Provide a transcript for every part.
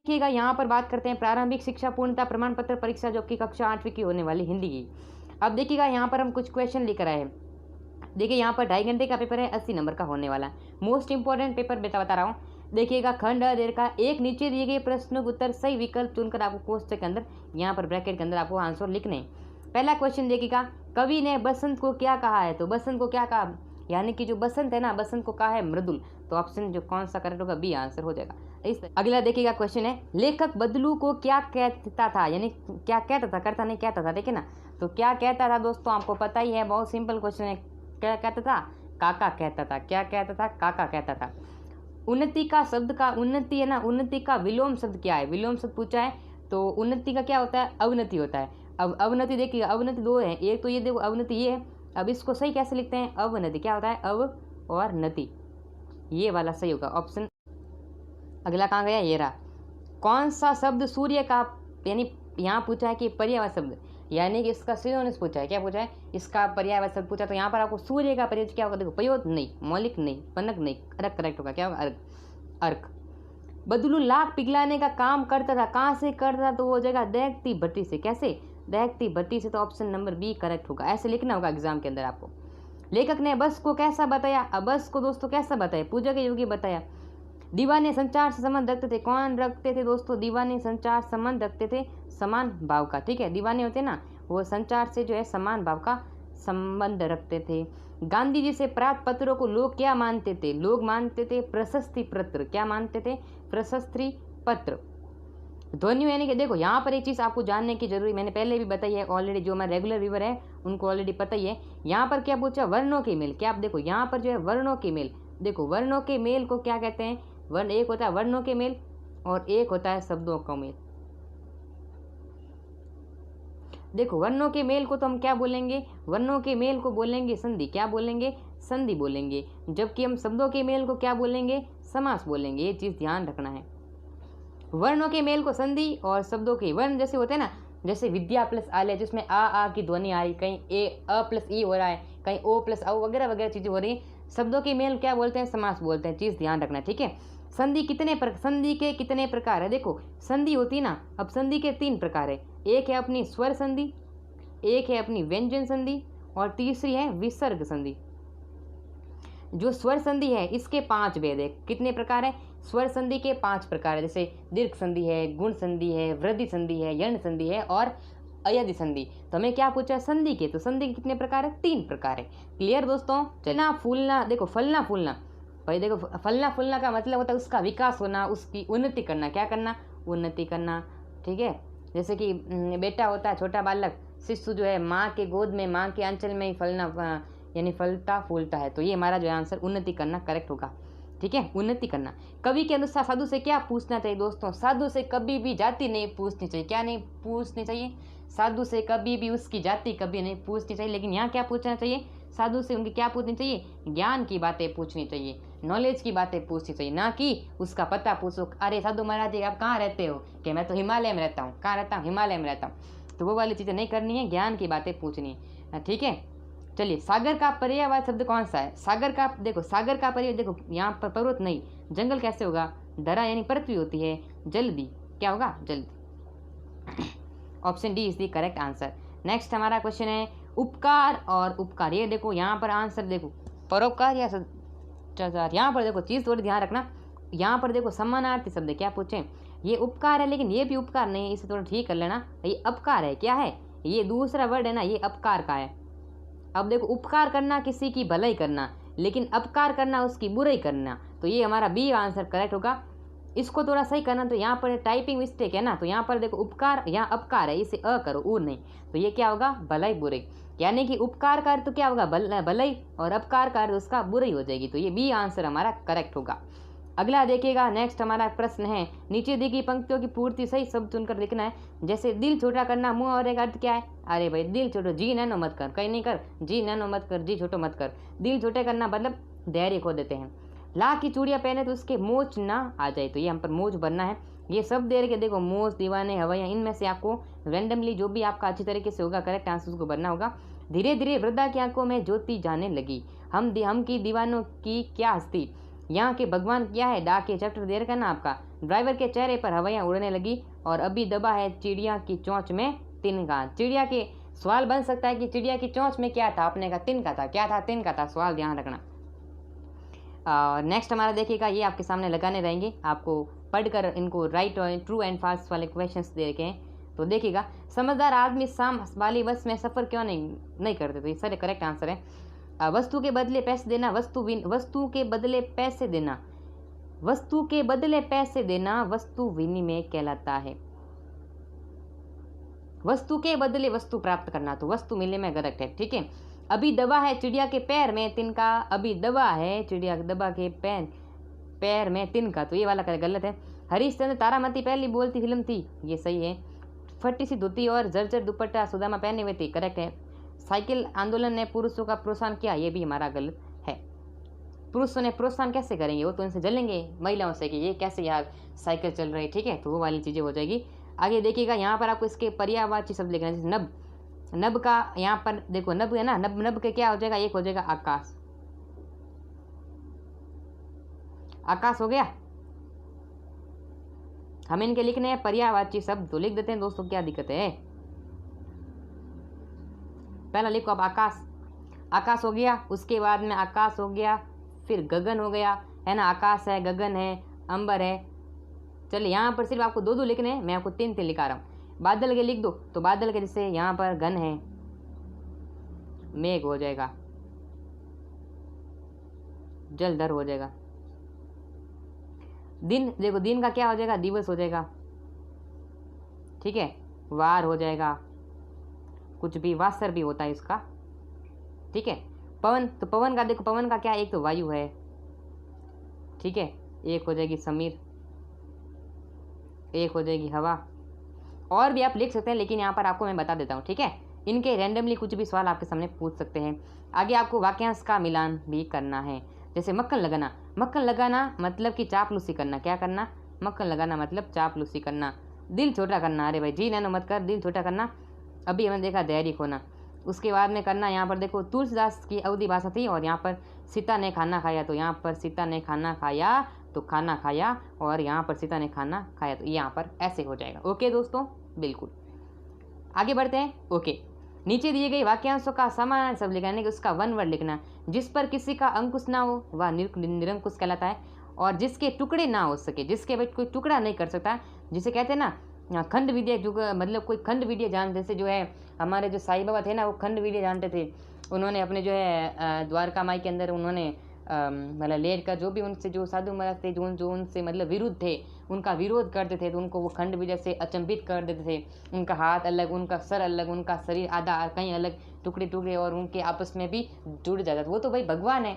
देखिएगा यहाँ पर बात करते हैं प्रारंभिक शिक्षा पूर्णता प्रमाण पत्र परीक्षा, जो कि कक्षा 8वीं की होने वाली हिंदी की। अब देखिएगा यहाँ पर हम कुछ क्वेश्चन लेकर आए हैं। देखिए यहाँ पर 2.5 घंटे का पेपर है, 80 नंबर का होने वाला। मोस्ट इंपॉर्टेंट पेपर बता रहा हूँ। देखिएगा खंड अ का एक नीचे दिए गए प्रश्नों के उत्तर सही विकल्प चुनकर आपको कोष्टक के अंदर, यहाँ पर ब्रैकेट के अंदर आपको आंसर लिखने हैं। पहला क्वेश्चन देखिएगा, कवि ने बसंत को क्या कहा है? तो बसंत को क्या कहा, यानी कि जो बसंत है ना, बसंत को कहा है मृदुल। तो ऑप्शन जो कौन सा करेक्ट होगा, बी आंसर हो जाएगा। अगला देखिएगा क्वेश्चन है, लेखक बदलू को क्या कहता था? यानी क्या कहता था, करता नहीं कहता था, देखिए ना। तो क्या कहता था दोस्तों, आपको पता ही है, बहुत सिंपल क्वेश्चन है। क्या कहता था? काका कहता था। क्या कहता था? काका कहता था। उन्नति का शब्द का, उन्नति है ना, उन्नति का विलोम शब्द क्या है? विलोम शब्द पूछा है, तो उन्नति का क्या होता है? अवनति होता है। अब अवनति देखिए, अवनति दो है, एक तो ये देखो अवनति ये है। अब इसको सही कैसे लिखते हैं? अवनति। क्या होता है? अव और नति, ये वाला सही होगा ऑप्शन। अगला कहाँ गया? ये रहा। कौन सा शब्द सूर्य का, यानी यहाँ पूछा है कि पर्यायवाची शब्द, यानी कि इसका सिनोनिम्स पूछा है। क्या पूछा है? इसका पर्यायवाची शब्द पूछा। तो यहाँ पर आपको सूर्य का पर्याय क्या होगा? देखो, प्रयोद नहीं, मौलिक नहीं, पनक नहीं, अर्क करेक्ट होगा। क्या होगा? अर्क। अर्क। बदलू लाख पिघलाने का काम करता था, कहाँ से करता था? तो वो हो जाएगा दहकती भट्टी से। कैसे? दहकती भट्टी से। तो ऑप्शन नंबर बी करेक्ट होगा। ऐसे लिखना होगा एग्जाम के अंदर आपको। लेखक ने बस को कैसा बताया? अब बस को दोस्तों कैसा बताया? पूजा के योग्य बताया। दीवाने संचार से संबंध रखते थे, कौन रखते थे दोस्तों? दीवाने संचार संबंध रखते थे समान भाव का। ठीक है, दीवाने होते ना, वो संचार से जो है समान भाव का संबंध रखते थे। गांधी जी से प्राप्त पत्रों को लोग क्या मानते थे? लोग मानते थे प्रशस्ति पत्र। क्या मानते थे? प्रशस्ति पत्र। ध्वनियों, यानी कि देखो यहाँ पर एक चीज़ आपको जानने की जरूरी, मैंने पहले भी बताई है ऑलरेडी, जो हमारे रेगुलर व्यूअर है उनको ऑलरेडी पता ही है। यहाँ पर क्या पूछा? वर्णों के मेल। क्या आप देखो यहाँ पर जो है वर्णों के मेल, देखो वर्णों के मेल को क्या कहते हैं? वर्ण, एक होता है वर्णों के मेल और एक होता है शब्दों का मेल। देखो वर्णों के मेल को तो हम क्या बोलेंगे? वर्णों के मेल को बोलेंगे संधि। क्या बोलेंगे? संधि बोलेंगे। जबकि हम शब्दों के मेल को क्या बोलेंगे? समास बोलेंगे। ये चीज ध्यान रखना है। वर्णों के मेल को संधि और शब्दों के वर्ण जैसे होते हैं ना, जैसे विद्या प्लस आलय, जिसमें आ की ध्वनि आ रही, कहीं ए अ प्लस ई हो रहा है, कहीं ओ प्लस औ वगैरह वगैरह चीजें हो रही है। शब्दों के मेल क्या बोलते हैं? समास बोलते हैं। चीज ध्यान रखना, ठीक है। संधि संधि के कितने प्रकार है? देखो संधि होती है ना, अब संधि के 3 प्रकार है। एक है अपनी स्वर संधि, एक है अपनी व्यंजन संधि और तीसरी है विसर्ग संधि। जो स्वर संधि है इसके 5 भेद है। कितने प्रकार है? स्वर संधि के 5 प्रकार है, जैसे दीर्घ संधि है, गुण संधि है, वृद्धि संधि है, यण संधि है और अयधि संधि। तो हमें क्या पूछा? संधि के। तो संधि के कितने प्रकार है? 3 प्रकार है। क्लियर दोस्तों? चलना फूलना, देखो फलना फूलना, भाई देखो फलना फूलना का मतलब होता है उसका विकास होना, उसकी उन्नति करना। क्या करना? उन्नति करना, ठीक है। जैसे कि बेटा होता है, छोटा बालक शिशु जो है माँ के गोद में, माँ के आंचल में ही फलना, यानी फलता फूलता है। तो ये हमारा जो आंसर उन्नति करना करेक्ट होगा, ठीक है। उन्नति करना। कवि के अनुसार साधु से क्या पूछना चाहिए दोस्तों? साधु से कभी भी जाति नहीं पूछनी चाहिए। क्या नहीं पूछनी चाहिए? साधु से कभी भी उसकी जाति कभी नहीं पूछनी चाहिए। लेकिन यहाँ क्या पूछना चाहिए? साधु से उनकी क्या पूछनी चाहिए? ज्ञान की बातें पूछनी चाहिए, नॉलेज की बातें पूछनी चाहिए, ना कि उसका पता पूछो। अरे साधु महाराज जी आप कहाँ रहते हो? कि मैं तो हिमालय में रहता हूँ। कहाँ रहता हूँ? हिमालय में रहता हूँ। तो वो वाली चीज़ें नहीं करनी है, ज्ञान की बातें पूछनी है, ठीक है। चलिए, सागर का पर्यायवाची शब्द कौन सा है? सागर का, देखो सागर का पर्याय, देखो यहाँ पर पर्वत नहीं, जंगल कैसे होगा? धरा यानी पृथ्वी होती है। जल्दी क्या होगा? जल्दी। Option D is the correct answer. Next हमारा क्वेश्चन है उपकार और उपकार। ये देखो यहाँ पर आंसर देखो, परोपकार या सदाचार। यहाँ पर देखो चीज़ थोड़ी ध्यान रखना, यहाँ पर देखो समानार्थी शब्द। क्या पूछे? ये उपकार है, लेकिन ये भी उपकार नहीं है, इसे थोड़ा ठीक कर लेना। ये अपकार है। क्या है? ये दूसरा वर्ड है ना, ये अपकार का है। अब देखो उपकार करना किसी की भलाई करना, लेकिन अपकार करना उसकी बुराई करना। तो ये हमारा बी आंसर करेक्ट होगा। इसको थोड़ा सही करना, तो यहाँ पर टाइपिंग मिस्टेक है ना, तो यहाँ पर देखो उपकार, यहाँ अपकार है, इसे अ करो, ऊ नहीं। तो ये क्या होगा? भलाई बुराई। यानी कि उपकार का अर्थ तो क्या होगा? भलाई, और अपकार का अर्थ उसका बुराई हो जाएगी। तो ये बी आंसर हमारा करेक्ट होगा। अगला देखिएगा, नेक्स्ट हमारा प्रश्न है, नीचे दी गई पंक्तियों की पूर्ति सही शब्द चुनकर लिखना है। जैसे दिल छोटा करना, मुंह और एक अर्थ क्या है? अरे भाई दिल छोटो, जी नैनो मत कर, कहीं नहीं कर, जी नैनो मत कर, जी छोटो मत कर। दिल छोटे करना मतलब धैर्य खो देते हैं। ला की चूड़ियाँ पहने तो उसके मोच ना आ जाए, तो ये हम पर मोच बनना है। ये सब दे रहे, देखो मोच, दीवाने, हवाइयाँ, इनमें से आपको रैंडमली जो भी आपका अच्छी तरीके से होगा करेक्ट आंसर उसको बनना होगा। धीरे धीरे वृद्धा की आंखों में ज्योति जाने लगी, हम की दीवानों की क्या हस्ती, यहाँ के भगवान क्या है? डा के चैप्टर दे रखा है ना आपका, ड्राइवर के चेहरे पर हवाइयाँ उड़ने लगी। और अभी दबा है चिड़िया की चोंच में तिनका। चिड़िया के सवाल बन सकता है कि चिड़िया की चोंच में क्या था, आपने कहा तिनका था, क्या था, तिनका था, सवाल ध्यान रखना। नेक्स्ट हमारा देखिएगा, ये आपके सामने लगाने रहेंगे, आपको पढ़कर इनको राइट और ट्रू एंड फाल्स वाले क्वेश्चंस दे रखे हैं। तो देखिएगा, समझदार आदमी शाम वाली बस में सफ़र क्यों नहीं करते। तो ये सारे करेक्ट आंसर है। वस्तु के बदले पैसे देना, वस्तु के बदले पैसे देना, वस्तु के बदले पैसे देना वस्तु विनिमय कहलाता है। वस्तु के बदले वस्तु प्राप्त करना, तो वस्तु मिलने में करेक्ट है। ठीक है, अभी दबा है चिड़िया के पैर में तिनका, अभी दबा है चिड़िया दबा के पैर में तिनका, तो ये वाला गलत है। हरीशचंद्र तारामती पहली बोलती फिल्म थी, ये सही है। फटी सी धोती और जर्जर दुपट्टा सुदामा पहने हुए थे, करेक्ट है। साइकिल आंदोलन ने पुरुषों का प्रोत्साहन किया, ये भी हमारा गलत है। पुरुषों ने प्रोत्साहन कैसे करेंगे, वो तो इनसे जलेंगे महिलाओं से कि ये कैसे यार साइकिल चल रही है। ठीक है, तो वो वाली चीज़ें हो जाएगी। आगे देखिएगा, यहाँ पर आपको इसके पर्यायवाची शब्द लिखना है। जैसे नभ, नभ का यहाँ पर देखो नभ है ना, नभ, नभ के क्या हो जाएगा, एक हो जाएगा आकाश। आकाश हो गया। हम इनके लिखने हैं पर्यायवाची शब्द, तो लिख देते हैं दोस्तों, क्या दिक्कत है। पहला लिखो आप आकाश, आकाश हो गया, उसके बाद में आकाश हो गया, फिर गगन हो गया, है ना, आकाश है, गगन है, अंबर है। चलिए यहाँ पर सिर्फ आपको 2 लिखने हैं, मैं आपको 3 लिखा रहा हूँ। बादल के लिख दो, तो बादल के जैसे यहाँ पर गन है, मेघ हो जाएगा, जलधर हो जाएगा। दिन देखो, दिन का क्या हो जाएगा, दिवस हो जाएगा। ठीक है, वार हो जाएगा, कुछ भी वासर भी होता है इसका। ठीक है, पवन, तो पवन का देखो, पवन का क्या, एक तो वायु है। ठीक है, एक हो जाएगी समीर, एक हो जाएगी हवा, और भी आप लिख सकते हैं, लेकिन यहाँ पर आपको मैं बता देता हूँ। ठीक है, इनके रैंडमली कुछ भी सवाल आपके सामने पूछ सकते हैं। आगे आपको वाक्यांश का मिलान भी करना है। जैसे मक्खन लगाना, मक्खन लगाना मतलब कि चापलूसी करना, क्या करना, मक्खन लगाना मतलब चापलूसी करना। दिल छोटा करना, अरे भाई जी नैनो मत कर, दिल छोटा करना, अभी हमने देखा धैर्य खोना। उसके बाद में करना, यहाँ पर देखो तुलसीदास की अवधि भाषा थी, और यहाँ पर सीता ने खाना खाया, तो यहाँ पर सीता ने खाना खाया, तो खाना खाया, और यहाँ पर सीता ने खाना खाया, तो यहाँ पर ऐसे हो जाएगा। ओके दोस्तों, बिल्कुल आगे बढ़ते हैं। ओके, नीचे दिए गए वाक्यांशों का समान शब्द लिखना, कि उसका 1 वर्ड लिखना। जिस पर किसी का अंकुश ना हो वह निरंकुश कहलाता है, और जिसके टुकड़े ना हो सके, जिसके भाई कोई टुकड़ा नहीं कर सकता, जिसे कहते हैं ना खंड विद्या, जो मतलब कोई खंड विद्या जानते, जैसे जो है हमारे जो साईं बाबा थे ना, वो खंड विद्या जानते थे। उन्होंने अपने जो है द्वारका माई के अंदर उन्होंने मतलब लेट का जो भी उनसे जो साधु महाराज थे, जो उनसे मतलब विरुद्ध थे, उनका विरोध करते थे, तो उनको वो खंड विजय से अचंभित कर देते थे। उनका हाथ अलग, उनका सर अलग, उनका शरीर आधा कहीं अलग, टुकड़े टुकड़े, और उनके आपस में भी जुड़ जाता था। वो तो भाई भगवान है,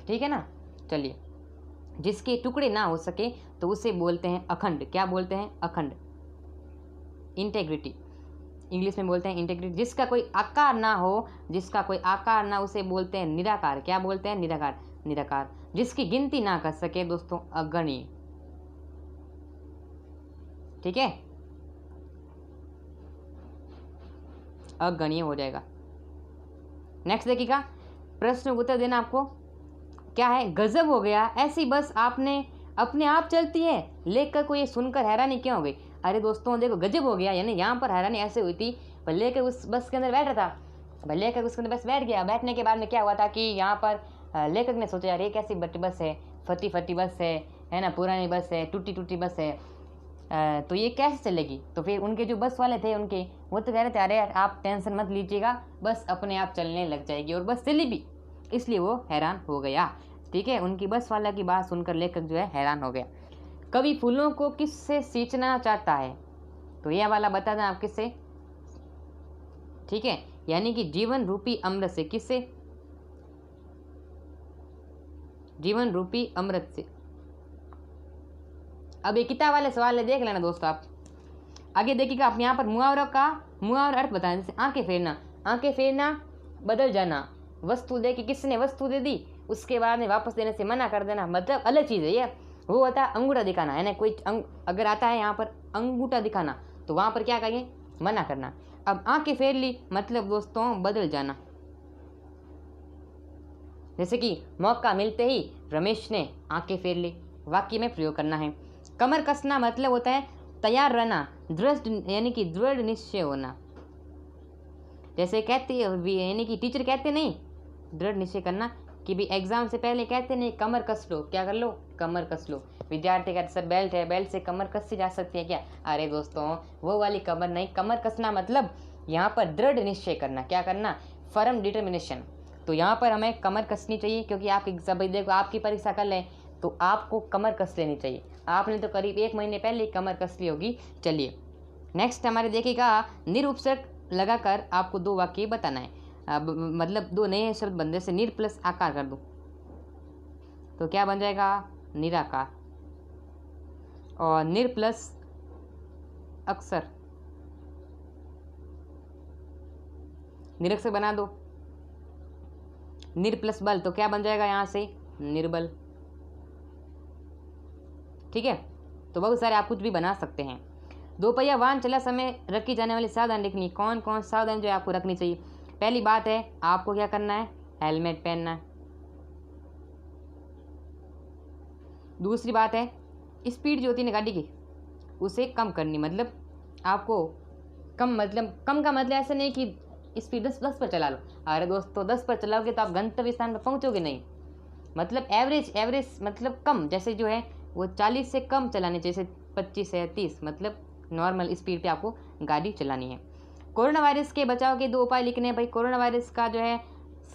ठीक है ना। चलिए, जिसके टुकड़े ना हो सके तो उसे बोलते हैं अखंड। क्या बोलते हैं, अखंड, इंटेग्रिटी, इंग्लिश में बोलते हैं इंटेग्रिटी। जिसका कोई आकार ना हो, जिसका कोई आकार ना, उसे बोलते हैं निराकार। क्या बोलते हैं, निराकार, निराकार। जिसकी गिनती ना कर सके दोस्तों, अगणीय। ठीक है, अगणीय हो जाएगा। नेक्स्ट देखिएगा, प्रश्न उत्तर देना आपको क्या है। गजब हो गया, ऐसी बस आपने अपने आप चलती है, लेकर को ये सुनकर हैरानी क्यों हो गई। अरे दोस्तों देखो, गजब हो गया, यानी यहाँ पर हैरानी ऐसे हुई थी, पर लेकर उस बस के अंदर बैठ रहा था, भाई लेकर उसके अंदर बस बैठ गया। बैठने के बाद में क्या हुआ था कि यहाँ पर लेखक ने सोचा यार ये कैसी बस है, फटी फटी बस है ना, पुरानी बस है, टूटी टूटी बस है, तो ये कैसे चलेगी। तो फिर उनके जो बस वाले थे उनके, वो तो कह रहे थे अरे यार आप टेंशन मत लीजिएगा, बस अपने आप चलने लग जाएगी, और बस चली भी, इसलिए वो हैरान हो गया। ठीक है, उनकी बस वाला की बात सुनकर लेखक जो है हैरान हो गया। कवि फूलों को किससे सींचना चाहता है, तो यह वाला बता दें आप किससे। ठीक है, यानी कि जीवन रूपी अमृत से। किससे, जीवन रूपी अमृत से। अब ये किताब वाले सवाल है, देख लेना दोस्तों आप। आगे देखिएगा, आप यहाँ पर मुहावरा अर्थ बताएं। जैसे आंखें फेरना, आंखें फेरना, बदल जाना, वस्तु दे के किसने वस्तु दे दी, उसके बाद में वापस देने से मना कर देना, मतलब अलग चीज़ है ये। वो होता है अंगूठा दिखाना, है ना, कोई अगर आता है यहाँ पर अंगूठा दिखाना, तो वहाँ पर क्या कहेंगे, मना करना। अब आंखें फेर ली मतलब दोस्तों बदल जाना। जैसे कि मौका मिलते ही रमेश ने आंखें फेर ली, वाक्य में प्रयोग करना है। कमर कसना मतलब होता है तैयार रहना, दृढ़ यानी कि दृढ़ निश्चय होना। जैसे कहते यानी कि टीचर कहते नहीं दृढ़ निश्चय करना कि भी एग्जाम से पहले कहते नहीं कमर कस लो, क्या कर लो, कमर कस लो। विद्यार्थी कहते सर बेल्ट है, बेल्ट से कमर कसी जा सकती है क्या? अरे दोस्तों वो वाली कमर नहीं, कमर कसना मतलब यहाँ पर दृढ़ निश्चय करना, क्या करना, फर्म डिटर्मिनेशन। तो यहाँ पर हमें कमर कसनी चाहिए, क्योंकि आपकी सब देखो आपकी परीक्षा कल है तो आपको कमर कस लेनी चाहिए। आपने तो करीब 1 महीने पहले ही कमर कस ली होगी। चलिए नेक्स्ट हमारे देखिएगा, निरुपसर्ग लगाकर आपको 2 वाक्य बताना है। अब मतलब 2 नए शब्द बन, जैसे निर प्लस आकार कर दूं तो क्या बन जाएगा, निराकार, और निर प्लस अक्षर निरक्षर बना दो। निर प्लस बल तो क्या बन जाएगा यहाँ से, निर्बल। ठीक है, तो बहुत सारे आप कुछ भी बना सकते हैं। 2 पहिया वाहन चला समय रखी जाने वाली सावधान लिखनी। कौन कौन सावधान जो आपको रखनी चाहिए? पहली बात है आपको क्या करना है, हेलमेट पहनना है। दूसरी बात है स्पीड जो होती है गाड़ी की उसे कम करनी, मतलब आपको कम, मतलब कम का मतलब ऐसा नहीं कि स्पीड 10 पर चला लो। अरे दोस्तों 10 पर चलाओगे तो आप गंतव्य स्थान पर पहुंचोगे नहीं। मतलब एवरेज मतलब कम, जैसे जो है वो 40 से कम चलाने, जैसे 25 या 30, मतलब नॉर्मल स्पीड पे आपको गाड़ी चलानी है। कोरोना वायरस के बचाव के 2 उपाय लिखने हैं भाई। कोरोना वायरस का जो है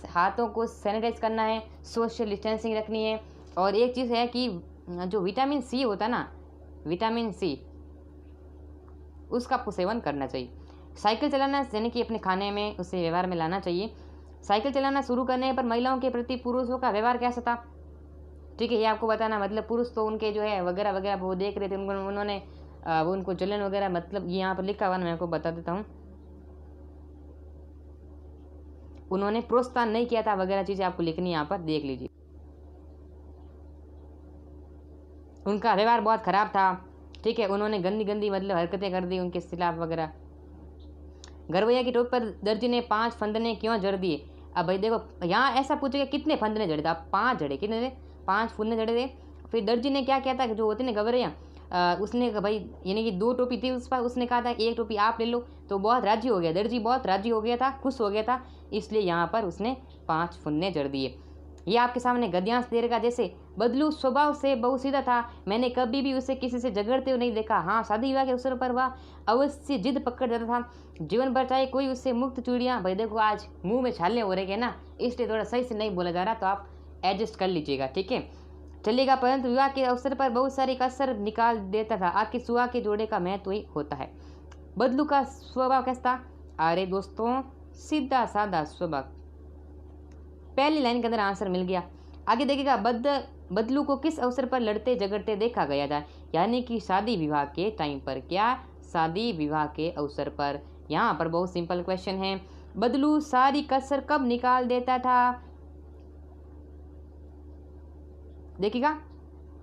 हाथों को सैनिटाइज करना है, सोशल डिस्टेंसिंग रखनी है, और एक चीज़ है कि जो विटामिन सी होता है ना, विटामिन सी उसका आपको सेवन करना चाहिए। साइकिल चलाना यानी कि अपने खाने में उसे व्यवहार में लाना चाहिए। साइकिल चलाना शुरू करने पर महिलाओं के प्रति पुरुषों का व्यवहार कैसा था? ठीक है, ये आपको बताना, मतलब पुरुष तो उनके जो है वगैरह वगैरह वो देख रहे थे, उन्होंने वो उनको जलन वगैरह, मतलब ये यहाँ पर लिखा हुआ मैं आपको बता देता हूँ, उन्होंने प्रोत्साहन नहीं किया था वगैरह चीज़ें आपको लिखनी यहाँ पर देख लीजिए। उनका व्यवहार बहुत खराब था। ठीक है, उन्होंने गंदी गंदी मतलब हरकतें कर दी उनके खिलाफ वगैरह। घरवैया की टोप पर दर्जी ने 5 फंदने क्यों जड़ दिए? अब भाई देखो यहाँ ऐसा पूछेगा कितने फंदने जड़े थे, आप 5 जड़े, कितने थे, 5 फंदने जड़े थे। फिर दर्जी ने क्या किया था, जो होते ना गवरैया, उसने भाई यानी कि 2 टोपी थी उस पर, उसने कहा था 1 टोपी आप ले लो, तो बहुत राजी हो गया दर्जी, बहुत राजी हो गया था, खुश हो गया था, इसलिए यहाँ पर उसने 5 फंदे जड़ दिए। ये आपके सामने गद्यांश दे रहेगा, जैसे बदलू स्वभाव से बहुत सीधा था, मैंने कभी भी उसे किसी से झगड़ते हुए नहीं देखा। हाँ, शादी विवाह के अवसर पर वह अवश्य जिद पकड़ जाता था, जीवन भर चाहे कोई उससे मुक्त चूड़ियाँ। भाई देखो आज मुंह में छाले हो रहे हैं ना, इसलिए थोड़ा सही से नहीं बोला जा रहा, तो आप एडजस्ट कर लीजिएगा। ठीक है, चलिएगा। परंतु विवाह के अवसर पर बहुत सारी कसर निकाल देता था। आखिर सुहा के जोड़े का महत्व ही होता है। बदलू का स्वभाव कैसा था? अरे दोस्तों सीधा साधा स्वभाव। पहली लाइन के अंदर आंसर मिल गया। आगे देखिएगा, बदलू को किस अवसर पर लड़ते झगड़ते देखा गया था? यानी कि शादी विवाह के टाइम पर। क्या? शादी विवाह के अवसर पर। यहाँ पर बहुत सिंपल क्वेश्चन है। बदलू सारी कसर कब निकाल देता था? देखिएगा,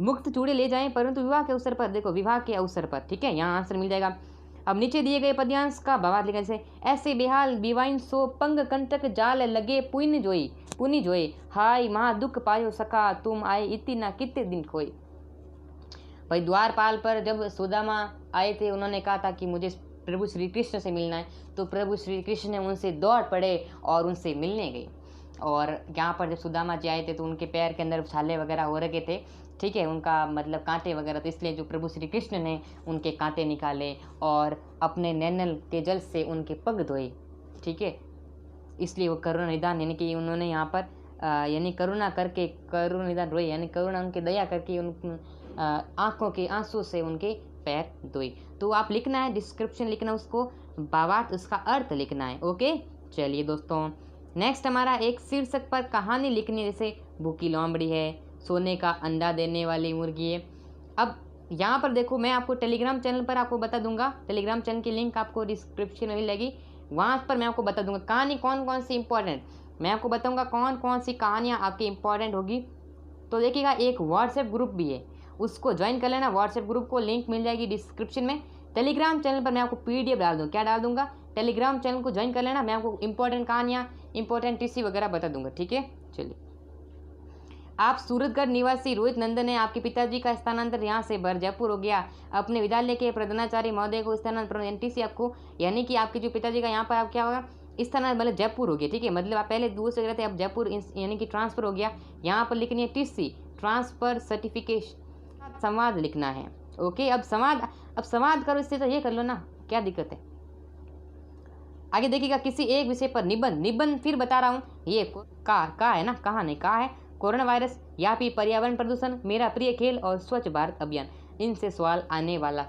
मुक्त चूड़े ले जाएं परंतु विवाह के अवसर पर। देखो विवाह के अवसर पर। ठीक है, यहाँ आंसर मिल जाएगा। अब नीचे दिए गए पद्यांश का भावार्थ लिखा, जैसे ऐसे बेहाल बिवाइन सो पंग कंटक जाल लगे पुनि जोई हाय महा दुख पायो सका तुम आए इतना कितने दिन खोई। भाई द्वारपाल पर जब सुदामा आए थे, उन्होंने कहा था कि मुझे प्रभु श्री कृष्ण से मिलना है, तो प्रभु श्री कृष्ण ने उनसे दौड़ पड़े और उनसे मिलने गए। और यहाँ पर जब सुदामा जी आए थे तो उनके पैर के अंदर छाले वगैरह हो रखे थे। ठीक है, उनका मतलब कांटे वगैरह, तो इसलिए जो प्रभु श्री कृष्ण ने उनके कांटे निकाले और अपने नैनल के जल से उनके पग धोए। ठीक है, इसलिए वो करुणा निदान यानी कि उन्होंने यहाँ पर यानी करुणा करके करुणा निदान रोए, यानी करुणा उनके दया करके उन आँखों के आंसू से उनके पैर धोए। तो आप लिखना है, डिस्क्रिप्शन लिखना, उसको भावार्थ उसका अर्थ लिखना है। ओके, चलिए दोस्तों नेक्स्ट हमारा एक शीर्षक पर कहानी लिखनी है, जैसे भूखी लोमड़ी है, सोने का अंडा देने वाली मुर्गी है। अब यहाँ पर देखो मैं आपको टेलीग्राम चैनल पर आपको बता दूंगा, टेलीग्राम चैनल की लिंक आपको डिस्क्रिप्शन में मिलेगी, वहाँ पर मैं आपको बता दूंगा कहानी कौन कौन सी इंपॉर्टेंट, मैं आपको बताऊंगा कौन कौन सी कहानियाँ आपकी इंपॉर्टेंट होगी। तो देखिएगा एक व्हाट्सएप ग्रुप भी है, उसको ज्वाइन कर लेना। व्हाट्सएप ग्रुप को लिंक मिल जाएगी डिस्क्रिप्शन में। टेलीग्राम चैनल पर मैं आपको PDF डाल दूँ, क्या डाल दूंगा, टेलीग्राम चैनल को ज्वाइन कर लेना, मैं आपको इंपॉर्टेंट कहानियाँ इंपॉर्टेंट टीसी वगैरह बता दूंगा। ठीक है, चलिए आप सूरतगढ़ निवासी रोहित नंदन है, आपके पिताजी का स्थानांतरण यहाँ से जयपुर हो गया। अपने विद्यालय के प्रधानाचार्य महोदय को स्थानांतरण एनटीसी आपको, यानी कि आपके जो पिताजी का यहाँ पर आप क्या होगा स्थानांतरण, मतलब जयपुर हो गया। ठीक है, मतलब आप पहले दूसरे जगह थे, अब जयपुर यानी कि ट्रांसफर हो गया। यहाँ पर लिखनी है टीसी, ट्रांसफर सर्टिफिकेशन, संवाद लिखना है। ओके, अब संवाद करो, इससे तो ये कर लो ना, क्या दिक्कत है। आगे देखिएगा, किसी एक विषय पर निबंध फिर बता रहा हूँ, ये का है ना, कहाँ नहीं, का है कोरोना वायरस या फिर पर्यावरण प्रदूषण, मेरा प्रिय खेल और स्वच्छ भारत अभियान, इनसे सवाल आने वाला।